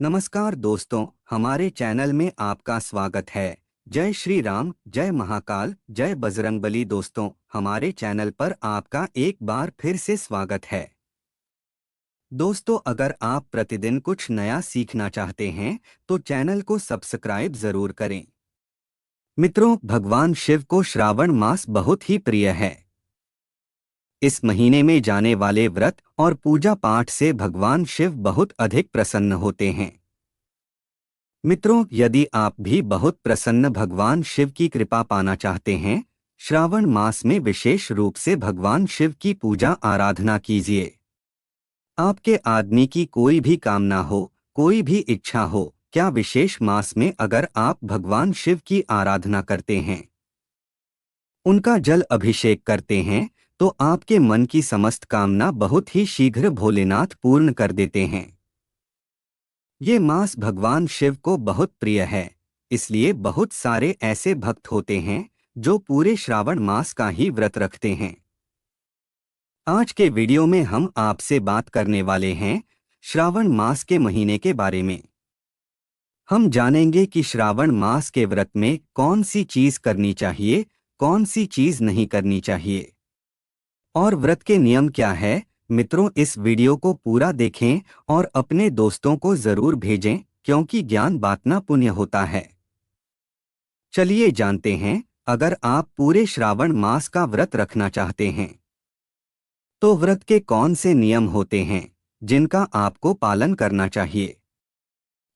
नमस्कार दोस्तों, हमारे चैनल में आपका स्वागत है। जय श्री राम, जय महाकाल, जय बजरंगबली। दोस्तों, हमारे चैनल पर आपका एक बार फिर से स्वागत है। दोस्तों, अगर आप प्रतिदिन कुछ नया सीखना चाहते हैं तो चैनल को सब्सक्राइब जरूर करें। मित्रों, भगवान शिव को श्रावण मास बहुत ही प्रिय है। इस महीने में जाने वाले व्रत और पूजा पाठ से भगवान शिव बहुत अधिक प्रसन्न होते हैं। मित्रों, यदि आप भी बहुत प्रसन्न भगवान शिव की कृपा पाना चाहते हैं, श्रावण मास में विशेष रूप से भगवान शिव की पूजा आराधना कीजिए। आपके आदमी की कोई भी कामना हो, कोई भी इच्छा हो, क्या विशेष मास में अगर आप भगवान शिव की आराधना करते हैं, उनका जल अभिषेक करते हैं, तो आपके मन की समस्त कामना बहुत ही शीघ्र भोलेनाथ पूर्ण कर देते हैं। ये मास भगवान शिव को बहुत प्रिय है, इसलिए बहुत सारे ऐसे भक्त होते हैं जो पूरे श्रावण मास का ही व्रत रखते हैं। आज के वीडियो में हम आपसे बात करने वाले हैं श्रावण मास के महीने के बारे में। हम जानेंगे कि श्रावण मास के व्रत में कौन सी चीज करनी चाहिए, कौन सी चीज नहीं करनी चाहिए, और व्रत के नियम क्या है। मित्रों, इस वीडियो को पूरा देखें और अपने दोस्तों को जरूर भेजें, क्योंकि ज्ञान बांटना पुण्य होता है। चलिए जानते हैं, अगर आप पूरे श्रावण मास का व्रत रखना चाहते हैं तो व्रत के कौन से नियम होते हैं जिनका आपको पालन करना चाहिए।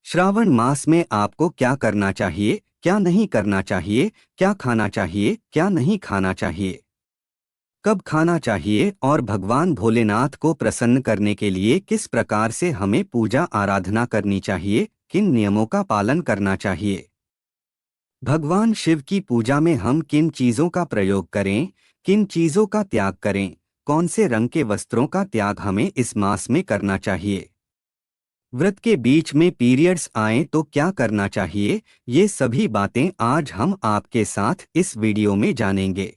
श्रावण मास में आपको क्या करना चाहिए, क्या नहीं करना चाहिए, क्या खाना चाहिए, क्या नहीं खाना चाहिए, कब खाना चाहिए, और भगवान भोलेनाथ को प्रसन्न करने के लिए किस प्रकार से हमें पूजा आराधना करनी चाहिए, किन नियमों का पालन करना चाहिए। भगवान शिव की पूजा में हम किन चीजों का प्रयोग करें, किन चीजों का त्याग करें, कौन से रंग के वस्त्रों का त्याग हमें इस मास में करना चाहिए, व्रत के बीच में पीरियड्स आएं तो क्या करना चाहिए, ये सभी बातें आज हम आपके साथ इस वीडियो में जानेंगे।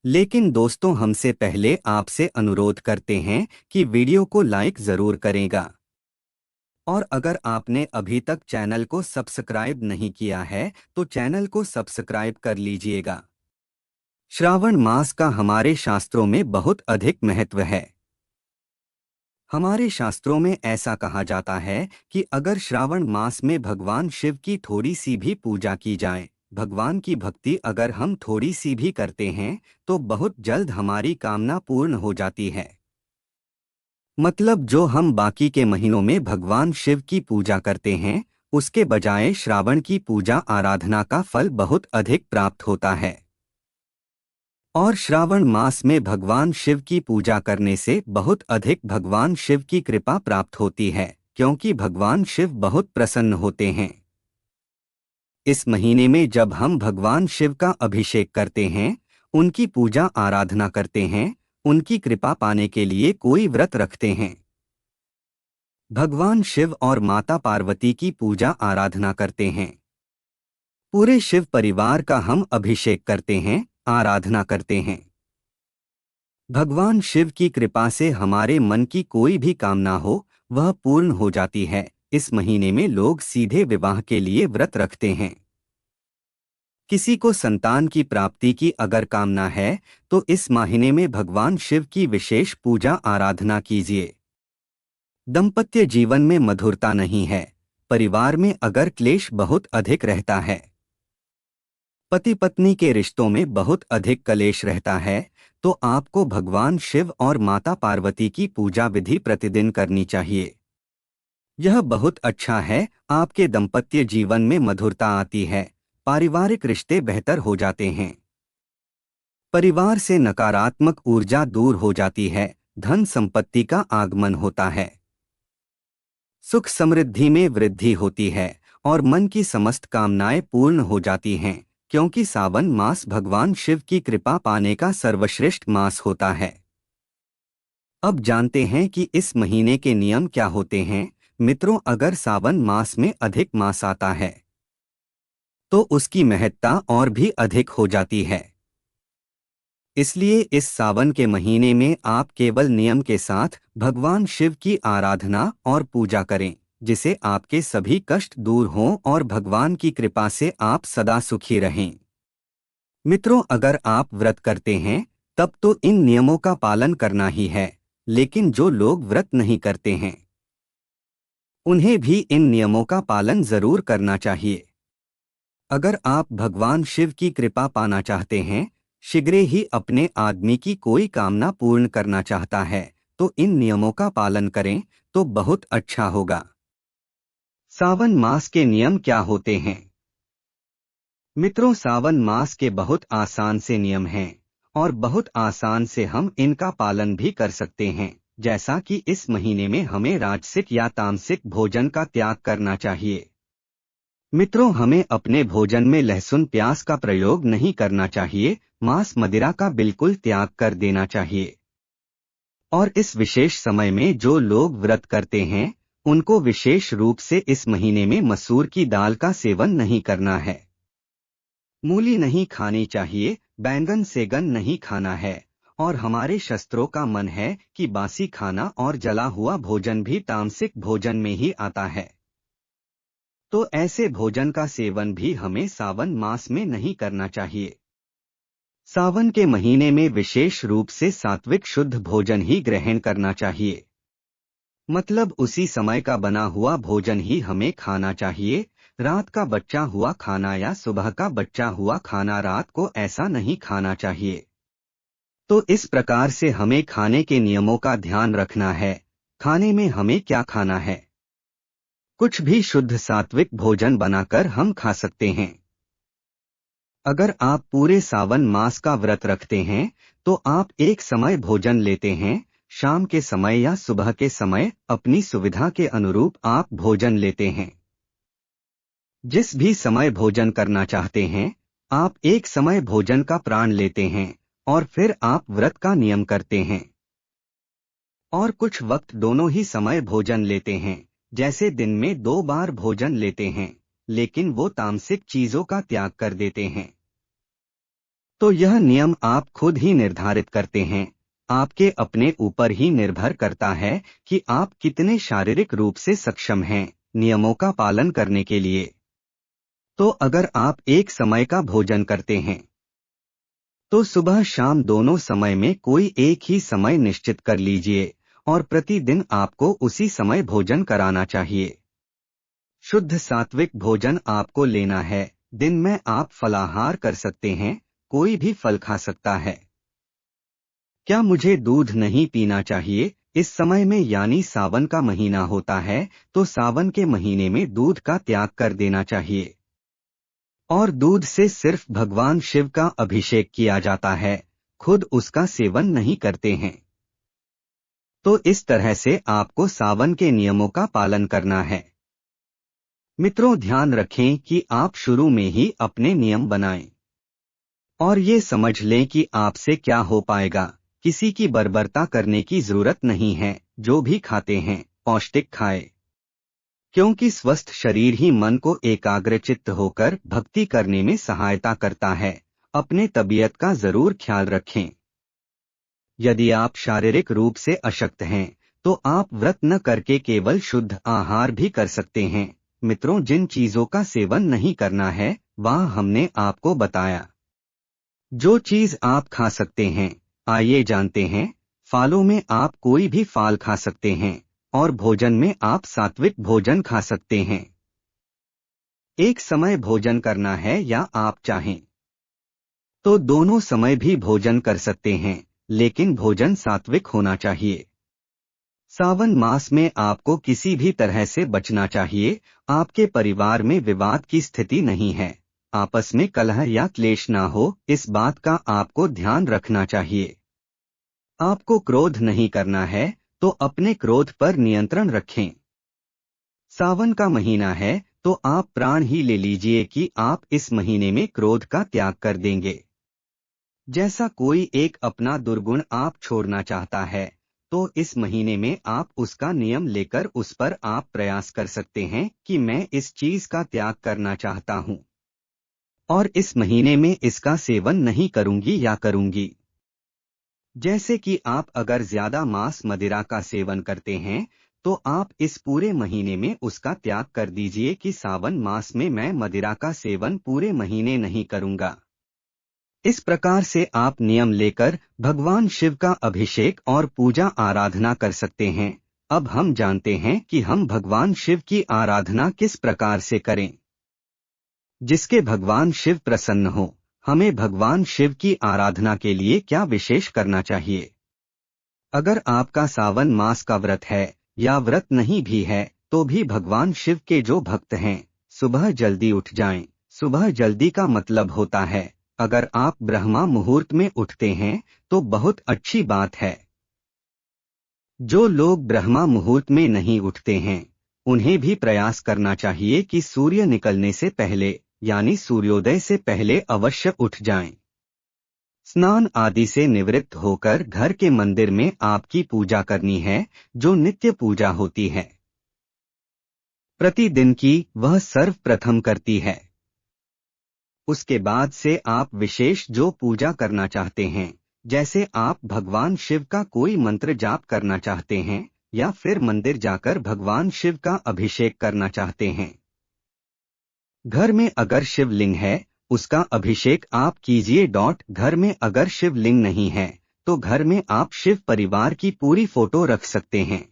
लेकिन दोस्तों, हमसे पहले आपसे अनुरोध करते हैं कि वीडियो को लाइक जरूर करेगा, और अगर आपने अभी तक चैनल को सब्सक्राइब नहीं किया है तो चैनल को सब्सक्राइब कर लीजिएगा। श्रावण मास का हमारे शास्त्रों में बहुत अधिक महत्व है। हमारे शास्त्रों में ऐसा कहा जाता है कि अगर श्रावण मास में भगवान शिव की थोड़ी सी भी पूजा की जाए, भगवान की भक्ति अगर हम थोड़ी सी भी करते हैं, तो बहुत जल्द हमारी कामना पूर्ण हो जाती है। मतलब जो हम बाकी के महीनों में भगवान शिव की पूजा करते हैं, उसके बजाय श्रावण की पूजा आराधना का फल बहुत अधिक प्राप्त होता है। और श्रावण मास में भगवान शिव की पूजा करने से बहुत अधिक भगवान शिव की कृपा प्राप्त होती है, क्योंकि भगवान शिव बहुत प्रसन्न होते हैं। इस महीने में जब हम भगवान शिव का अभिषेक करते हैं, उनकी पूजा आराधना करते हैं, उनकी कृपा पाने के लिए कोई व्रत रखते हैं, भगवान शिव और माता पार्वती की पूजा आराधना करते हैं, पूरे शिव परिवार का हम अभिषेक करते हैं, आराधना करते हैं, भगवान शिव की कृपा से हमारे मन की कोई भी कामना हो वह पूर्ण हो जाती है। इस महीने में लोग सीधे विवाह के लिए व्रत रखते हैं। किसी को संतान की प्राप्ति की अगर कामना है तो इस महीने में भगवान शिव की विशेष पूजा आराधना कीजिए। दाम्पत्य जीवन में मधुरता नहीं है, परिवार में अगर क्लेश बहुत अधिक रहता है, पति पत्नी के रिश्तों में बहुत अधिक कलेश रहता है, तो आपको भगवान शिव और माता पार्वती की पूजा विधि प्रतिदिन करनी चाहिए। यह बहुत अच्छा है, आपके दाम्पत्य जीवन में मधुरता आती है, पारिवारिक रिश्ते बेहतर हो जाते हैं, परिवार से नकारात्मक ऊर्जा दूर हो जाती है, धन संपत्ति का आगमन होता है, सुख समृद्धि में वृद्धि होती है, और मन की समस्त कामनाएं पूर्ण हो जाती हैं, क्योंकि सावन मास भगवान शिव की कृपा पाने का सर्वश्रेष्ठ मास होता है। अब जानते हैं कि इस महीने के नियम क्या होते हैं। मित्रों, अगर सावन मास में अधिक मास आता है तो उसकी महत्ता और भी अधिक हो जाती है। इसलिए इस सावन के महीने में आप केवल नियम के साथ भगवान शिव की आराधना और पूजा करें। जिससे आपके सभी कष्ट दूर हों और भगवान की कृपा से आप सदा सुखी रहें। मित्रों, अगर आप व्रत करते हैं तब तो इन नियमों का पालन करना ही है, लेकिन जो लोग व्रत नहीं करते हैं उन्हें भी इन नियमों का पालन जरूर करना चाहिए। अगर आप भगवान शिव की कृपा पाना चाहते हैं, शीघ्र ही अपने आदमी की कोई कामना पूर्ण करना चाहता है, तो इन नियमों का पालन करें तो बहुत अच्छा होगा। सावन मास के नियम क्या होते हैं? मित्रों, सावन मास के बहुत आसान से नियम हैं और बहुत आसान से हम इनका पालन भी कर सकते हैं। जैसा कि इस महीने में हमें राजसिक या तामसिक भोजन का त्याग करना चाहिए। मित्रों, हमें अपने भोजन में लहसुन प्याज का प्रयोग नहीं करना चाहिए, मांस मदिरा का बिल्कुल त्याग कर देना चाहिए। और इस विशेष समय में जो लोग व्रत करते हैं उनको विशेष रूप से इस महीने में मसूर की दाल का सेवन नहीं करना है। मूली नहीं खानी चाहिए, बैंगन सेगन नहीं खाना है, और हमारे शास्त्रों का मन है कि बासी खाना और जला हुआ भोजन भी तामसिक भोजन में ही आता है। तो ऐसे भोजन का सेवन भी हमें सावन मास में नहीं करना चाहिए। सावन के महीने में विशेष रूप से सात्विक शुद्ध भोजन ही ग्रहण करना चाहिए। मतलब उसी समय का बना हुआ भोजन ही हमें खाना चाहिए। रात का बचा हुआ खाना या सुबह का बचा हुआ खाना रात को ऐसा नहीं खाना चाहिए। तो इस प्रकार से हमें खाने के नियमों का ध्यान रखना है। खाने में हमें क्या खाना है? कुछ भी शुद्ध सात्विक भोजन बनाकर हम खा सकते हैं। अगर आप पूरे सावन मास का व्रत रखते हैं तो आप एक समय भोजन लेते हैं, शाम के समय या सुबह के समय अपनी सुविधा के अनुरूप आप भोजन लेते हैं। जिस भी समय भोजन करना चाहते हैं आप एक समय भोजन का प्राण लेते हैं और फिर आप व्रत का नियम करते हैं। और कुछ वक्त दोनों ही समय भोजन लेते हैं, जैसे दिन में 2 बार भोजन लेते हैं, लेकिन वो तामसिक चीजों का त्याग कर देते हैं। तो यह नियम आप खुद ही निर्धारित करते हैं। आपके अपने ऊपर ही निर्भर करता है कि आप कितने शारीरिक रूप से सक्षम हैं नियमों का पालन करने के लिए। तो अगर आप एक समय का भोजन करते हैं तो सुबह शाम दोनों समय में कोई एक ही समय निश्चित कर लीजिए और प्रतिदिन आपको उसी समय भोजन कराना चाहिए। शुद्ध सात्विक भोजन आपको लेना है। दिन में आप फलाहार कर सकते हैं, कोई भी फल खा सकता है। क्या मुझे दूध नहीं पीना चाहिए? इस समय में यानी सावन का महीना होता है तो सावन के महीने में दूध का त्याग कर देना चाहिए। और दूध से सिर्फ भगवान शिव का अभिषेक किया जाता है, खुद उसका सेवन नहीं करते हैं। तो इस तरह से आपको सावन के नियमों का पालन करना है। मित्रों, ध्यान रखें कि आप शुरू में ही अपने नियम बनाएं और ये समझ लें कि आपसे क्या हो पाएगा। किसी की बर्बरता करने की जरूरत नहीं है। जो भी खाते हैं पौष्टिक खाएं, क्योंकि स्वस्थ शरीर ही मन को एकाग्रचित्त होकर भक्ति करने में सहायता करता है। अपने तबीयत का जरूर ख्याल रखें। यदि आप शारीरिक रूप से अशक्त हैं तो आप व्रत न करके केवल शुद्ध आहार भी कर सकते हैं। मित्रों, जिन चीजों का सेवन नहीं करना है वह हमने आपको बताया। जो चीज आप खा सकते हैं आइए जानते हैं। फलों में आप कोई भी फल खा सकते हैं और भोजन में आप सात्विक भोजन खा सकते हैं। एक समय भोजन करना है या आप चाहें तो दोनों समय भी भोजन कर सकते हैं, लेकिन भोजन सात्विक होना चाहिए। सावन मास में आपको किसी भी तरह से बचना चाहिए। आपके परिवार में विवाद की स्थिति नहीं है, आपस में कलह या क्लेश ना हो, इस बात का आपको ध्यान रखना चाहिए। आपको क्रोध नहीं करना है तो अपने क्रोध पर नियंत्रण रखें। सावन का महीना है तो आप प्राण ही ले लीजिए कि आप इस महीने में क्रोध का त्याग कर देंगे। जैसा कोई एक अपना दुर्गुण आप छोड़ना चाहता है तो इस महीने में आप उसका नियम लेकर उस पर आप प्रयास कर सकते हैं कि मैं इस चीज का त्याग करना चाहता हूं और इस महीने में इसका सेवन नहीं करूंगी या करूंगी। जैसे कि आप अगर ज्यादा मांस मदिरा का सेवन करते हैं तो आप इस पूरे महीने में उसका त्याग कर दीजिए कि सावन मास में मैं मदिरा का सेवन पूरे महीने नहीं करूंगा। इस प्रकार से आप नियम लेकर भगवान शिव का अभिषेक और पूजा आराधना कर सकते हैं। अब हम जानते हैं कि हम भगवान शिव की आराधना किस प्रकार से करें। जिसके भगवान शिव प्रसन्न हो, हमें भगवान शिव की आराधना के लिए क्या विशेष करना चाहिए। अगर आपका सावन मास का व्रत है या व्रत नहीं भी है तो भी भगवान शिव के जो भक्त हैं, सुबह जल्दी उठ जाएं। सुबह जल्दी का मतलब होता है अगर आप ब्रह्मा मुहूर्त में उठते हैं तो बहुत अच्छी बात है। जो लोग ब्रह्मा मुहूर्त में नहीं उठते हैं उन्हें भी प्रयास करना चाहिए कि सूर्य निकलने से पहले यानी सूर्योदय से पहले अवश्य उठ जाएं। स्नान आदि से निवृत्त होकर घर के मंदिर में आपकी पूजा करनी है, जो नित्य पूजा होती है, प्रतिदिन की, वह सर्वप्रथम करती है। उसके बाद से आप विशेष जो पूजा करना चाहते हैं, जैसे आप भगवान शिव का कोई मंत्र जाप करना चाहते हैं या फिर मंदिर जाकर भगवान शिव का अभिषेक करना चाहते हैं। घर में अगर शिवलिंग है उसका अभिषेक आप कीजिए। घर में अगर शिवलिंग नहीं है तो घर में आप शिव परिवार की पूरी फोटो रख सकते हैं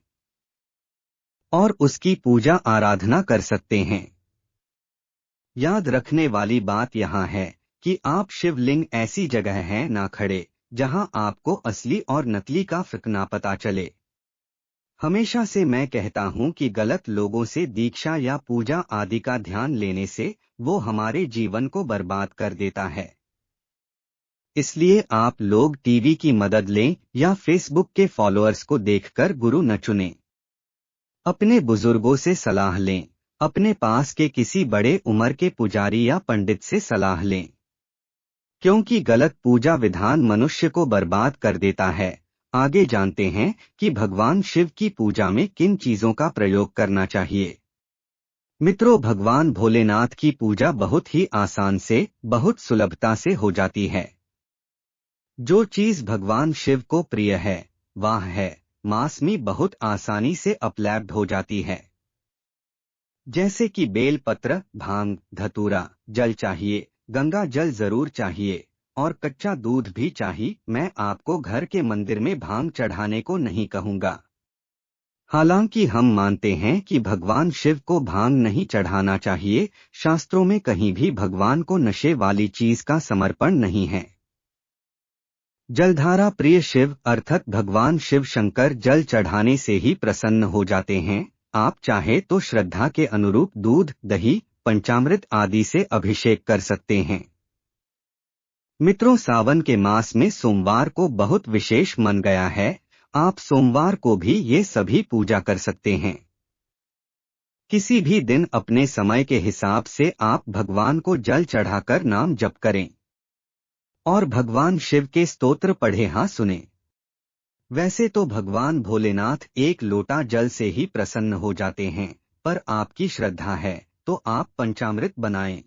और उसकी पूजा आराधना कर सकते हैं। याद रखने वाली बात यहां है कि आप शिवलिंग ऐसी जगह है ना खड़े जहां आपको असली और नकली का फर्क ना पता चले। हमेशा से मैं कहता हूं कि गलत लोगों से दीक्षा या पूजा आदि का ध्यान लेने से वो हमारे जीवन को बर्बाद कर देता है। इसलिए आप लोग टीवी की मदद लें या फेसबुक के फॉलोअर्स को देखकर गुरु न चुनें। अपने बुजुर्गों से सलाह लें, अपने पास के किसी बड़े उम्र के पुजारी या पंडित से सलाह लें, क्योंकि गलत पूजा विधान मनुष्य को बर्बाद कर देता है। आगे जानते हैं कि भगवान शिव की पूजा में किन चीजों का प्रयोग करना चाहिए। मित्रों, भगवान भोलेनाथ की पूजा बहुत ही आसान से, बहुत सुलभता से हो जाती है। जो चीज भगवान शिव को प्रिय है वह है मास में बहुत आसानी से उपलब्ध हो जाती है। जैसे कि बेल पत्र, भांग, धतूरा, जल चाहिए, गंगा जल जरूर चाहिए और कच्चा दूध भी चाहिए। मैं आपको घर के मंदिर में भांग चढ़ाने को नहीं कहूंगा। हालांकि हम मानते हैं कि भगवान शिव को भांग नहीं चढ़ाना चाहिए। शास्त्रों में कहीं भी भगवान को नशे वाली चीज का समर्पण नहीं है। जलधारा प्रिय शिव अर्थात भगवान शिव शंकर जल चढ़ाने से ही प्रसन्न हो जाते हैं। आप चाहे तो श्रद्धा के अनुरूप दूध, दही, पंचामृत आदि से अभिषेक कर सकते हैं। मित्रों, सावन के मास में सोमवार को बहुत विशेष मन गया है। आप सोमवार को भी ये सभी पूजा कर सकते हैं। किसी भी दिन अपने समय के हिसाब से आप भगवान को जल चढ़ाकर नाम जप करें और भगवान शिव के स्तोत्र पढ़े हाँ सुने। वैसे तो भगवान भोलेनाथ एक लोटा जल से ही प्रसन्न हो जाते हैं, पर आपकी श्रद्धा है तो आप पंचामृत बनाएं।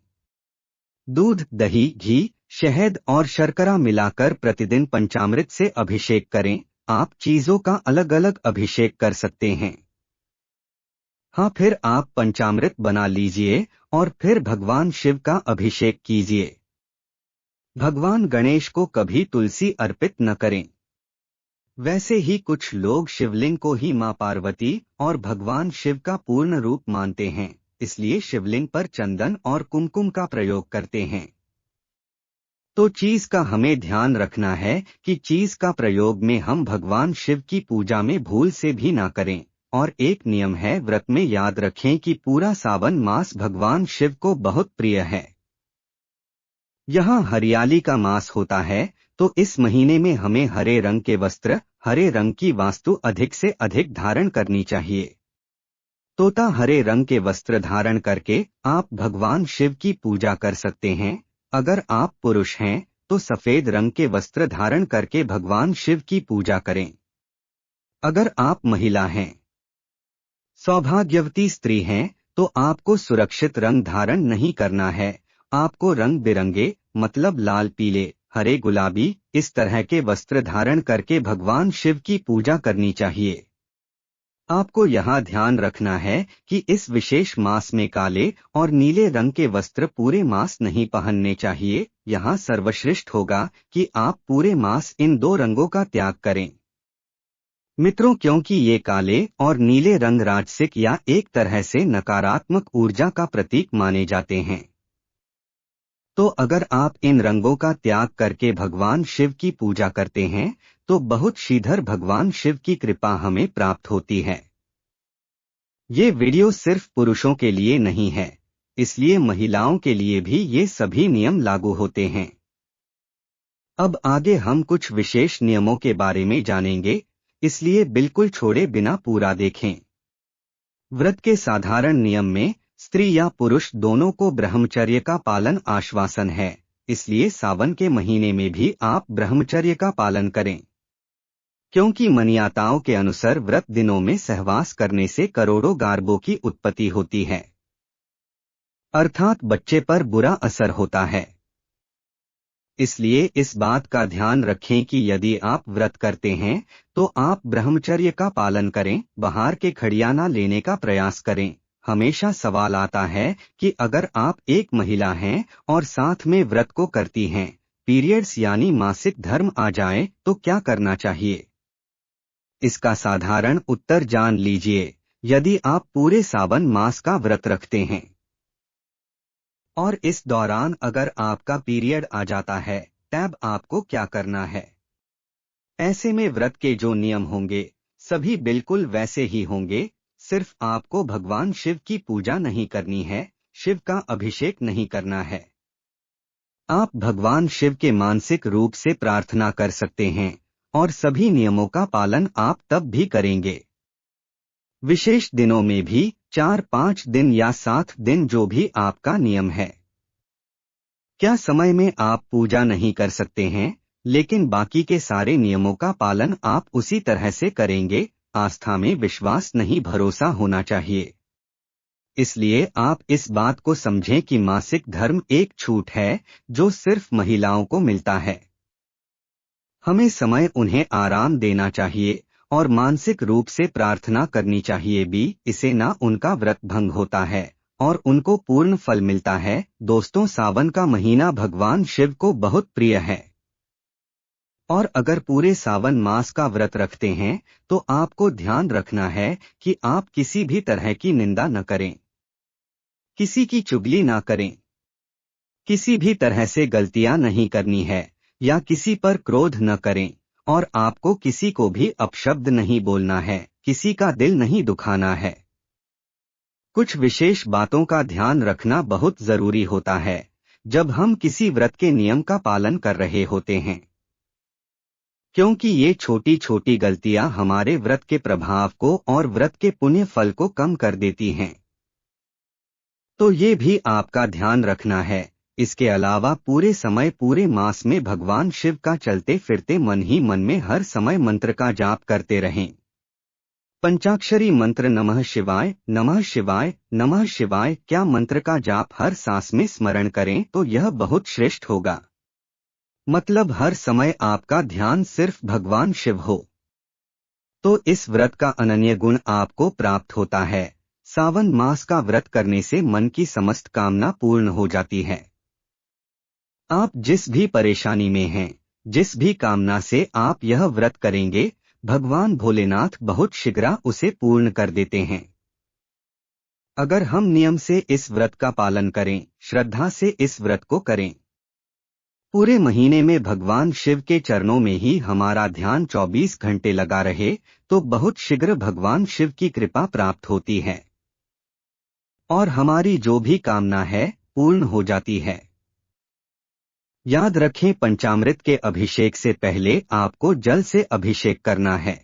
दूध, दही, घी, शहद और शर्करा मिलाकर प्रतिदिन पंचामृत से अभिषेक करें। आप चीजों का अलग अलग अभिषेक कर सकते हैं। हाँ, फिर आप पंचामृत बना लीजिए और फिर भगवान शिव का अभिषेक कीजिए। भगवान गणेश को कभी तुलसी अर्पित न करें। वैसे ही कुछ लोग शिवलिंग को ही मां पार्वती और भगवान शिव का पूर्ण रूप मानते हैं, इसलिए शिवलिंग पर चंदन और कुमकुम का प्रयोग करते हैं। तो चीज का हमें ध्यान रखना है कि चीज का प्रयोग में हम भगवान शिव की पूजा में भूल से भी ना करें। और एक नियम है, व्रत में याद रखें कि पूरा सावन मास भगवान शिव को बहुत प्रिय है। यहाँ हरियाली का मास होता है, तो इस महीने में हमें हरे रंग के वस्त्र, हरे रंग की वस्तु अधिक से अधिक धारण करनी चाहिए। तोता हरे रंग के वस्त्र धारण करके आप भगवान शिव की पूजा कर सकते हैं। अगर आप पुरुष हैं तो सफेद रंग के वस्त्र धारण करके भगवान शिव की पूजा करें। अगर आप महिला हैं, सौभाग्यवती स्त्री हैं, तो आपको सुरक्षित रंग धारण नहीं करना है। आपको रंग बिरंगे मतलब लाल, पीले, हरे, गुलाबी इस तरह के वस्त्र धारण करके भगवान शिव की पूजा करनी चाहिए। आपको यहाँ ध्यान रखना है कि इस विशेष मास में काले और नीले रंग के वस्त्र पूरे मास नहीं पहनने चाहिए। यहाँ सर्वश्रेष्ठ होगा कि आप पूरे मास इन दो रंगों का त्याग करें मित्रों, क्योंकि ये काले और नीले रंग राजसिक या एक तरह से नकारात्मक ऊर्जा का प्रतीक माने जाते हैं। तो अगर आप इन रंगों का त्याग करके भगवान शिव की पूजा करते हैं तो बहुत शीघ्र भगवान शिव की कृपा हमें प्राप्त होती है। ये वीडियो सिर्फ पुरुषों के लिए नहीं है, इसलिए महिलाओं के लिए भी ये सभी नियम लागू होते हैं। अब आगे हम कुछ विशेष नियमों के बारे में जानेंगे, इसलिए बिल्कुल छोड़े बिना पूरा देखें। व्रत के साधारण नियम में स्त्री या पुरुष दोनों को ब्रह्मचर्य का पालन आश्वासन है, इसलिए सावन के महीने में भी आप ब्रह्मचर्य का पालन करें। क्योंकि मान्यताओं के अनुसार व्रत दिनों में सहवास करने से करोड़ों गार्बों की उत्पत्ति होती है, अर्थात बच्चे पर बुरा असर होता है। इसलिए इस बात का ध्यान रखें कि यदि आप व्रत करते हैं तो आप ब्रह्मचर्य का पालन करें, बाहर के खड़ियाना लेने का प्रयास करें। हमेशा सवाल आता है कि अगर आप एक महिला हैं और साथ में व्रत को करती हैं, पीरियड्स यानी मासिक धर्म आ जाए तो क्या करना चाहिए? इसका साधारण उत्तर जान लीजिए। यदि आप पूरे सावन मास का व्रत रखते हैं और इस दौरान अगर आपका पीरियड आ जाता है, तब आपको क्या करना है? ऐसे में व्रत के जो नियम होंगे सभी बिल्कुल वैसे ही होंगे, सिर्फ आपको भगवान शिव की पूजा नहीं करनी है, शिव का अभिषेक नहीं करना है। आप भगवान शिव के मानसिक रूप से प्रार्थना कर सकते हैं और सभी नियमों का पालन आप तब भी करेंगे। विशेष दिनों में भी 4-5 दिन या 7 दिन जो भी आपका नियम है। क्या समय में आप पूजा नहीं कर सकते हैं, लेकिन बाकी के सारे नियमों का पालन आप उसी तरह से करेंगे? आस्था में विश्वास नहीं, भरोसा होना चाहिए। इसलिए आप इस बात को समझें कि मासिक धर्म एक छूट है जो सिर्फ महिलाओं को मिलता है। हमें समय उन्हें आराम देना चाहिए और मानसिक रूप से प्रार्थना करनी चाहिए भी, इसे ना उनका व्रत भंग होता है और उनको पूर्ण फल मिलता है। दोस्तों, सावन का महीना भगवान शिव को बहुत प्रिय है और अगर पूरे सावन मास का व्रत रखते हैं तो आपको ध्यान रखना है कि आप किसी भी तरह की निंदा न करें, किसी की चुगली ना करें, किसी भी तरह से गलतियां नहीं करनी है या किसी पर क्रोध न करें और आपको किसी को भी अपशब्द नहीं बोलना है, किसी का दिल नहीं दुखाना है। कुछ विशेष बातों का ध्यान रखना बहुत जरूरी होता है जब हम किसी व्रत के नियम का पालन कर रहे होते हैं, क्योंकि ये छोटी छोटी गलतियां हमारे व्रत के प्रभाव को और व्रत के पुण्य फल को कम कर देती हैं। तो ये भी आपका ध्यान रखना है। इसके अलावा पूरे समय पूरे मास में भगवान शिव का चलते फिरते मन ही मन में हर समय मंत्र का जाप करते रहें। पंचाक्षरी मंत्र नमः शिवाय नमः शिवाय नमः शिवाय क्या मंत्र का जाप हर सांस में स्मरण करें तो यह बहुत श्रेष्ठ होगा। मतलब हर समय आपका ध्यान सिर्फ भगवान शिव हो, तो इस व्रत का अनन्य गुण आपको प्राप्त होता है। सावन मास का व्रत करने से मन की समस्त कामना पूर्ण हो जाती है। आप जिस भी परेशानी में हैं, जिस भी कामना से आप यह व्रत करेंगे, भगवान भोलेनाथ बहुत शीघ्र उसे पूर्ण कर देते हैं। अगर हम नियम से इस व्रत का पालन करें, श्रद्धा से इस व्रत को करें, पूरे महीने में भगवान शिव के चरणों में ही हमारा ध्यान 24 घंटे लगा रहे, तो बहुत शीघ्र भगवान शिव की कृपा प्राप्त होती है और हमारी जो भी कामना है पूर्ण हो जाती है। याद रखें, पंचामृत के अभिषेक से पहले आपको जल से अभिषेक करना है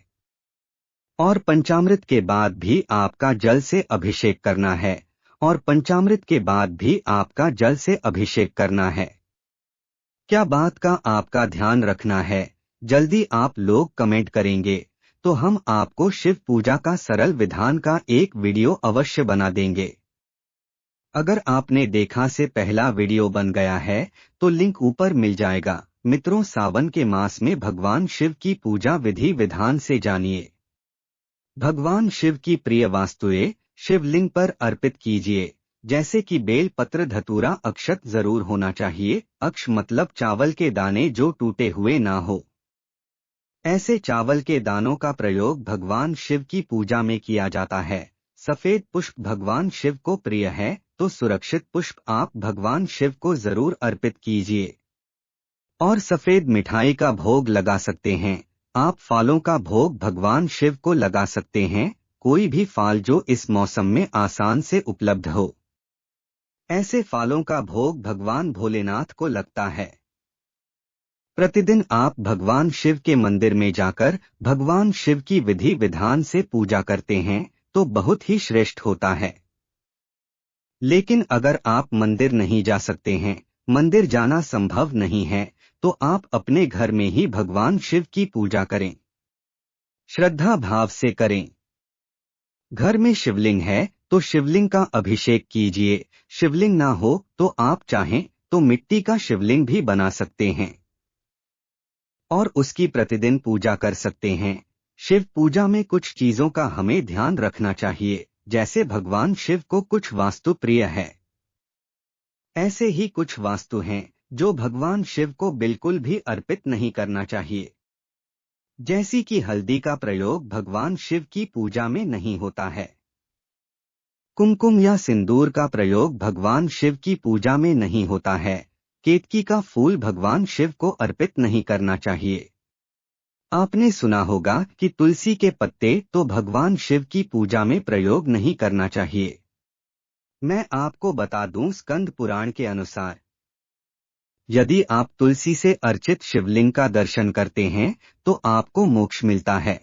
और पंचामृत के बाद भी आपका जल से अभिषेक करना है और पंचामृत के बाद भी आपका जल से अभिषेक करना है। क्या बात का आपका ध्यान रखना है? जल्दी आप लोग कमेंट करेंगे तो हम आपको शिव पूजा का सरल विधान का एक वीडियो अवश्य बना देंगे। अगर आपने देखा से पहला वीडियो बन गया है तो लिंक ऊपर मिल जाएगा। मित्रों, सावन के मास में भगवान शिव की पूजा विधि विधान से जानिए। भगवान शिव की प्रिय वस्तुएं शिवलिंग पर अर्पित कीजिए, जैसे कि बेल पत्र, धतूरा, अक्षत जरूर होना चाहिए। अक्ष मतलब चावल के दाने जो टूटे हुए ना हो। ऐसे चावल के दानों का प्रयोग भगवान शिव की पूजा में किया जाता है। सफेद पुष्प भगवान शिव को प्रिय है, तो सुरक्षित पुष्प आप भगवान शिव को जरूर अर्पित कीजिए। और सफेद मिठाई का भोग लगा सकते हैं। आप फलों का भोग भगवान शिव को लगा सकते हैं, कोई भी फल जो इस मौसम में आसान से उपलब्ध हो। ऐसे फलों का भोग भगवान भोलेनाथ को लगता है। प्रतिदिन आप भगवान शिव के मंदिर में जाकर भगवान शिव की विधि विधान से पूजा करते हैं तो बहुत ही श्रेष्ठ होता है। लेकिन अगर आप मंदिर नहीं जा सकते हैं, मंदिर जाना संभव नहीं है, तो आप अपने घर में ही भगवान शिव की पूजा करें। श्रद्धा भाव से करें। घर में शिवलिंग है तो शिवलिंग का अभिषेक कीजिए। शिवलिंग ना हो तो आप चाहें तो मिट्टी का शिवलिंग भी बना सकते हैं और उसकी प्रतिदिन पूजा कर सकते हैं। शिव पूजा में कुछ चीजों का हमें ध्यान रखना चाहिए, जैसे भगवान शिव को कुछ वास्तु प्रिय है। ऐसे ही कुछ वास्तु हैं जो भगवान शिव को बिल्कुल भी अर्पित नहीं करना चाहिए, जैसी कि हल्दी का प्रयोग भगवान शिव की पूजा में नहीं होता है। कुमकुम या सिंदूर का प्रयोग भगवान शिव की पूजा में नहीं होता है। केतकी का फूल भगवान शिव को अर्पित नहीं करना चाहिए। आपने सुना होगा कि तुलसी के पत्ते तो भगवान शिव की पूजा में प्रयोग नहीं करना चाहिए। मैं आपको बता दूं, स्कंद पुराण के अनुसार यदि आप तुलसी से अर्चित शिवलिंग का दर्शन करते हैं तो आपको मोक्ष मिलता है।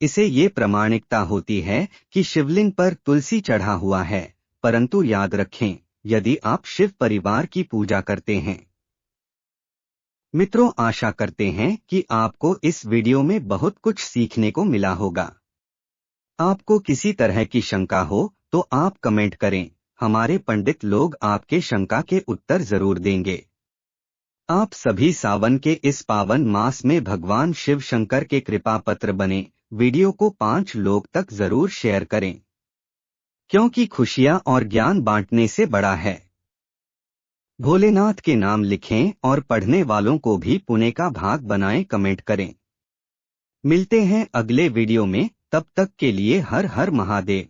इसे ये प्रामाणिकता होती है कि शिवलिंग पर तुलसी चढ़ा हुआ है। परंतु याद रखें, यदि आप शिव परिवार की पूजा करते हैं। मित्रों, आशा करते हैं कि आपको इस वीडियो में बहुत कुछ सीखने को मिला होगा। आपको किसी तरह की शंका हो तो आप कमेंट करें, हमारे पंडित लोग आपके शंका के उत्तर जरूर देंगे। आप सभी सावन के इस पावन मास में भगवान शिव शंकर के कृपा पत्र बने। वीडियो को 5 लोग तक जरूर शेयर करें, क्योंकि खुशियां और ज्ञान बांटने से बड़ा है। भोलेनाथ के नाम लिखें और पढ़ने वालों को भी पुण्य का भाग बनाएं। कमेंट करें। मिलते हैं अगले वीडियो में, तब तक के लिए हर हर महादेव।